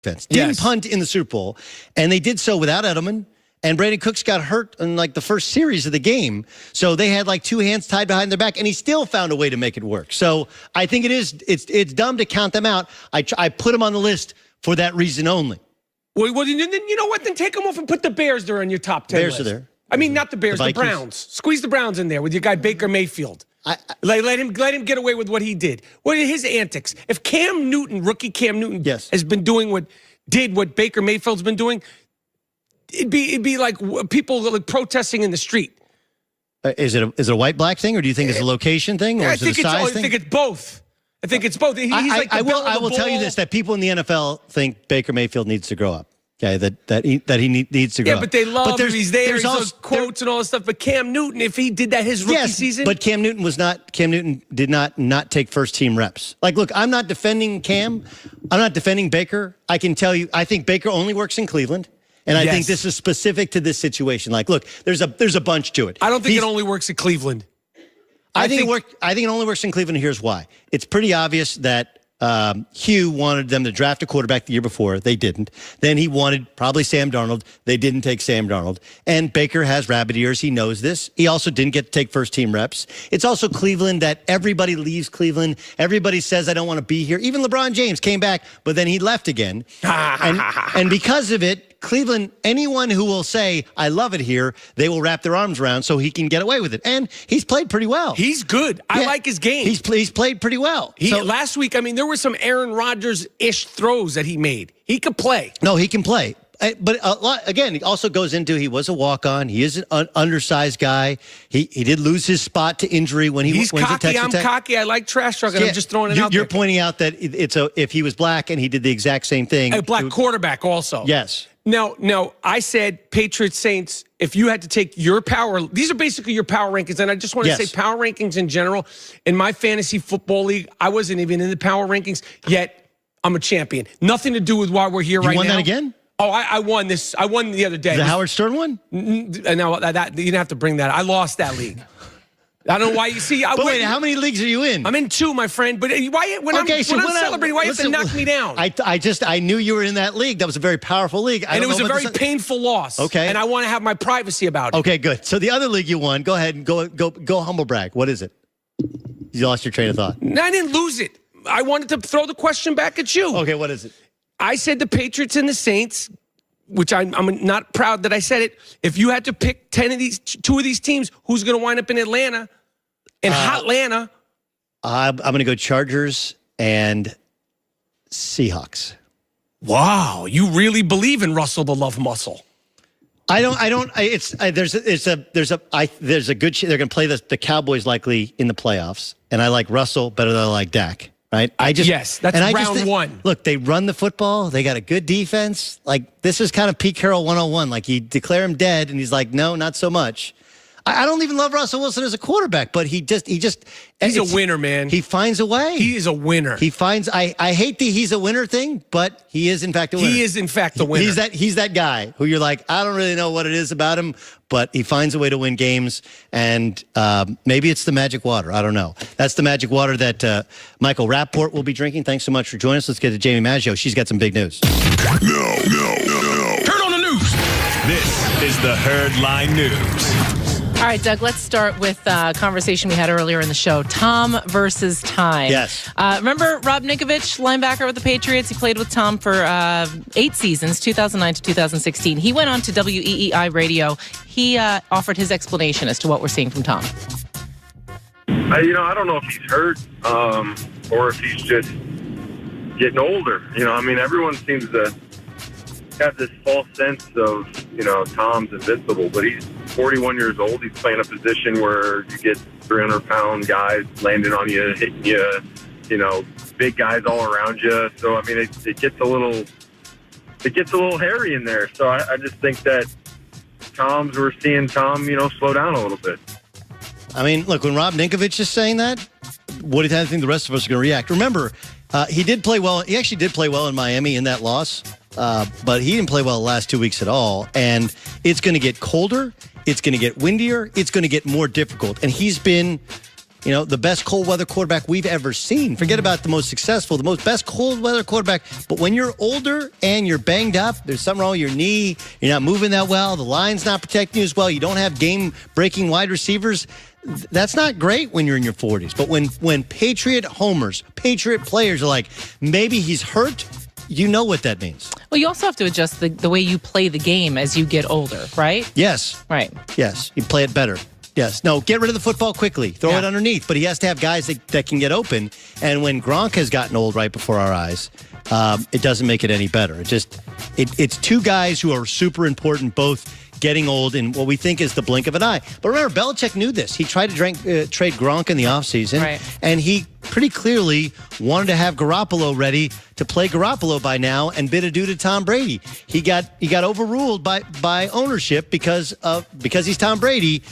defense. Didn't punt in the Super Bowl, and they did so without Edelman. And Brandon Cooks got hurt in like the first series of the game. So they had like two hands tied behind their back, and he still found a way to make it work. So I think it's dumb to count them out. I put them on the list for that reason only. Well, then you know what? Then take them off and put the Bears there on your top 10 Bears list. are there. I mean, not the Bears, the the Browns. Squeeze the Browns in there with your guy Baker Mayfield. Let him get away with what he did. What are his antics? If Cam Newton, rookie Cam Newton, has been doing what Baker Mayfield's been doing, it'd be like people like protesting in the street. Is it a white-black thing, or do you think it's a location thing, or is it a size thing? I think it's both. I think it's both. I will tell you this, that people in the NFL think Baker Mayfield needs to grow up. Okay, that he needs to grow up. Yeah, but they love him. He's there. He's those quotes and all this stuff. But Cam Newton, if he did that his rookie season. But Cam Newton did not take first-team reps. Like, look, I'm not defending Cam. I'm not defending Baker. I can tell you, I think Baker only works in Cleveland. And I think this is specific to this situation. Like, look, there's a bunch to it. I don't think it only works at Cleveland. I think it only works in Cleveland, and here's why. It's pretty obvious that Hugh wanted them to draft a quarterback the year before. They didn't. Then he wanted probably Sam Darnold. They didn't take Sam Darnold. And Baker has rabbit ears. He knows this. He also didn't get to take first-team reps. It's also Cleveland that everybody leaves Cleveland. Everybody says, I don't want to be here. Even LeBron James came back, but then he left again. and because of it, Cleveland, anyone who will say, I love it here, they will wrap their arms around so he can get away with it. And he's played pretty well. He's good. I like his game. He's played pretty well. Last week, I mean, there were some Aaron Rodgers-ish throws that he made. He could play. No, he can play. But a lot, again, it also goes into he was a walk-on. He is an undersized guy. He did lose his spot to injury when he went to Texas Tech. I'm cocky. I like trash talking. I'm just throwing it out there. You're pointing out that if he was black and he did the exact same thing. A black quarterback also. Yes. No, I said Patriots, Saints, if you had to take your power, these are basically your power rankings, and I just want to say power rankings in general. In my fantasy football league, I wasn't even in the power rankings, yet I'm a champion. Nothing to do with why we're here right now. You won that again? Oh, I won this. I won the other day. The Howard Stern one? No, that you didn't have to bring that. I lost that league. I don't know why. You see, wait, how many leagues are you in? I'm in 2, my friend. But why? When I'm celebrating, why you have to knock me down? I knew you were in that league. That was a very powerful league. And it was a very painful loss. Okay. And I want to have my privacy about it. Okay, good. So the other league you won, go ahead and go humble brag. What is it? You lost your train of thought. No, I didn't lose it. I wanted to throw the question back at you. Okay, what is it? I said the Patriots and the Saints, which I'm not proud that I said it. If you had to pick 2 of these teams, who's going to wind up in Atlanta? In Hotlanta? I'm going to go Chargers and Seahawks. Wow, you really believe in Russell the Love Muscle? I don't. There's a good. They're going to play the Cowboys likely in the playoffs, and I like Russell better than I like Dak. Right? That's round 1. Look, they run the football. They got a good defense. Like, this is kind of Pete Carroll 101. Like, you declare him dead, and he's like, no, not so much. I don't even love Russell Wilson as a quarterback, but he's a winner, man. He finds a way. He is a winner. I hate the he's a winner thing, but he is in fact a winner. He is in fact a winner. He's that guy who you're like, I don't really know what it is about him, but he finds a way to win games, and maybe it's the magic water. I don't know. That's the magic water that Michael Rapport will be drinking. Thanks so much for joining us. Let's get to Jamie Maggio. She's got some big news. No. Turn on the news. This is the Herd Line News. All right, Doug, let's start with a conversation we had earlier in the show. Tom versus time. Yes. Remember Rob Ninkovich, linebacker with the Patriots? He played with Tom for 8 seasons, 2009 to 2016. He went on to WEEI radio. He offered his explanation as to what we're seeing from Tom. I don't know if he's hurt or if he's just getting older. Everyone seems to have this false sense of, Tom's invincible, but he's 41 years old. He's playing a position where you get 300-pound guys landing on you, hitting you, big guys all around you. So, it gets a little hairy in there. So I just think that we're seeing Tom, slow down a little bit. Look, when Rob Ninkovich is saying that, what do you think the rest of us are going to react? Remember, he did play well. He actually did play well in Miami in that loss. But he didn't play well the last 2 weeks at all. And it's going to get colder. It's going to get windier. It's going to get more difficult. And he's been the best cold weather quarterback we've ever seen. Forget about the most successful, the best cold weather quarterback. But when you're older and you're banged up, there's something wrong with your knee, you're not moving that well, the line's not protecting you as well, you don't have game-breaking wide receivers, that's not great when you're in your 40s. But when Patriot homers, Patriot players are like, maybe he's hurt, you know what that means. Well, you also have to adjust the way you play the game as you get older, right? Yes. Right. Yes. You play it better. Yes. No, get rid of the football quickly. Throw it underneath. But he has to have guys that can get open. And when Gronk has gotten old right before our eyes, it doesn't make it any better. It's two guys who are super important, both getting old in what we think is the blink of an eye. But remember, Belichick knew this. He tried to trade Gronk in the offseason, and he pretty clearly wanted to have Garoppolo ready to play Garoppolo by now and bid adieu to Tom Brady. He got overruled by ownership because he's Tom Brady.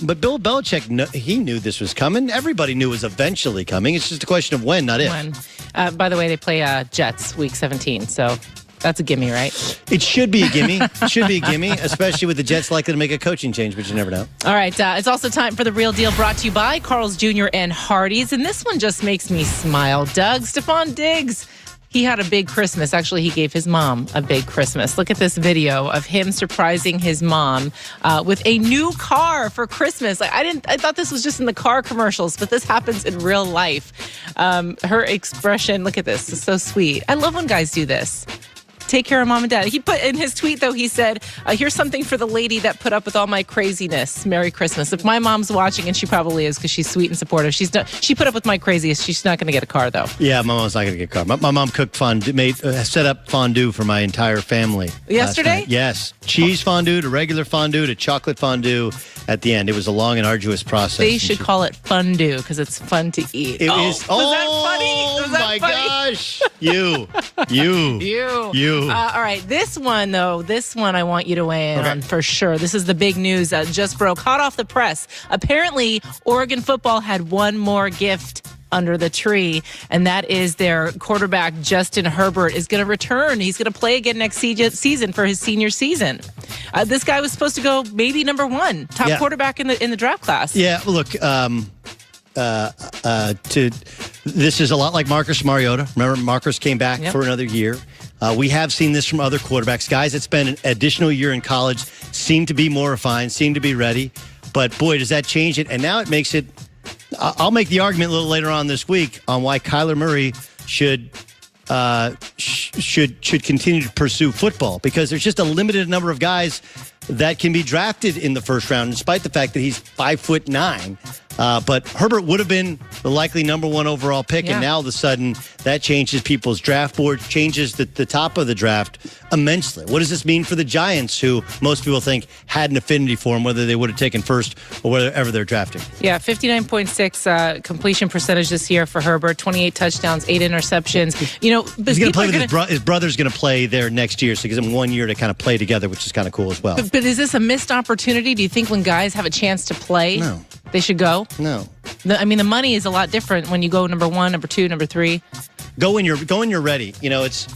But Bill Belichick, he knew this was coming. Everybody knew it was eventually coming. It's just a question of when, not if. When. By the way, they play Jets week 17, so that's a gimme, right? It should be a gimme. It should be a gimme, especially with the Jets likely to make a coaching change, but you never know. All right. It's also time for The Real Deal, brought to you by Carl's Jr. and Hardee's. And this one just makes me smile. Doug, Stephon Diggs, he had a big Christmas. Actually, he gave his mom a big Christmas. Look at this video of him surprising his mom with a new car for Christmas. I thought this was just in the car commercials, but this happens in real life. Her expression, look at this, it's so sweet. I love when guys do this. Take care of mom and dad. He put in his tweet, though, he said, here's something for the lady that put up with all my craziness. Merry Christmas. If my mom's watching, and she probably is because she's sweet and supportive, she put up with my craziest. She's not going to get a car, though. Yeah, my mom's not going to get a car. My mom cooked fondue, set up fondue for my entire family. Yesterday? Yes. Cheese fondue to regular fondue to chocolate fondue at the end. It was a long and arduous process. They should call it fondue because it's fun to eat. It is. Was that funny? Was that my funny? Gosh. You. All right, this one I want you to weigh in on for sure. This is the big news that just broke, hot off the press. Apparently, Oregon football had one more gift under the tree, and that is their quarterback, Justin Herbert, is going to return. He's going to play again next season for his senior season. This guy was supposed to go maybe number one, top quarterback in the draft class. Yeah, look, this is a lot like Marcus Mariota. Remember, Marcus came back for another year. We have seen this from other quarterbacks. Guys that spend an additional year in college seem to be more refined, seem to be ready. But, boy, does that change it. And now it makes it – I'll make the argument a little later on this week on why Kyler Murray should continue to pursue football, because there's just a limited number of guys that can be drafted in the first round, despite the fact that he's 5'9". But Herbert would have been the likely number one overall pick, and now all of a sudden that changes people's draft board, changes the top of the draft immensely. What does this mean for the Giants, who most people think had an affinity for him, whether they would have taken first or wherever they're drafting? Yeah, 59.6 completion percentage this year for Herbert, 28 touchdowns, 8 interceptions. He's going to play with his brother's going to play there next year, so it gives him 1 year to kind of play together, which is kind of cool as well. But is this a missed opportunity? Do you think when guys have a chance to play, they should go? No. The money is a lot different when you go number 1, number 2, number 3. Go when you're ready. It's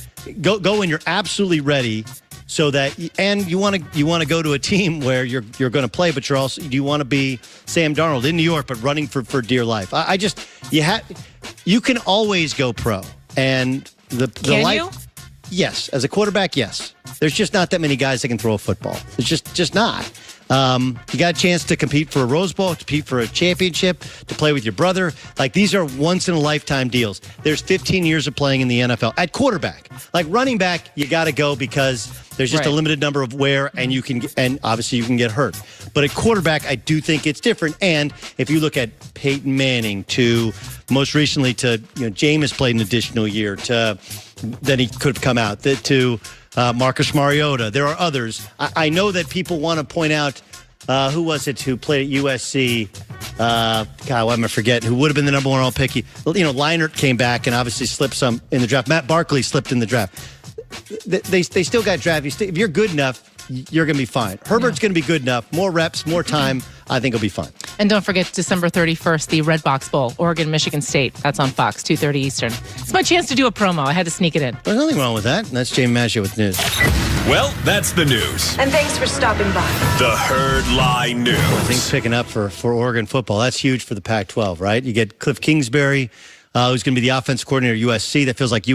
go when you're absolutely ready, so that you want to go to a team where you're going to play, but you want to be Sam Darnold in New York, but running for dear life. You can always go pro, and Can life. you? Yes, as a quarterback, yes. There's just not that many guys that can throw a football. There's just not. You got a chance to compete for a Rose Bowl, to compete for a championship, to play with your brother. Like, these are once-in-a-lifetime deals. There's 15 years of playing in the NFL. At quarterback, like running back, you got to go because there's just a limited number of where, and obviously you can get hurt. But at quarterback, I do think it's different. And if you look at Peyton Manning to most recently to Jameis played an additional year to then he could have come out to Marcus Mariota. There are others. I know that people want to point out who was it who played at USC? God, why am I forgetting? Who would have been the number one overall pick? Leinart came back and obviously slipped some in the draft. Matt Barkley slipped in the draft. They still got drafted. If you're good enough, you're going to be fine. Herbert's going to be good enough. More reps, more time. I think he'll be fine. And don't forget, December 31st, the Red Box Bowl, Oregon, Michigan State. That's on Fox, 2:30 Eastern. It's my chance to do a promo. I had to sneak it in. There's nothing wrong with that. And that's Jamie Maggio with news. Well, that's the news. And thanks for stopping by. The Herd Lie News. Things picking up for Oregon football. That's huge for the Pac-12, right? You get Cliff Kingsbury, who's going to be the offensive coordinator at USC. That feels like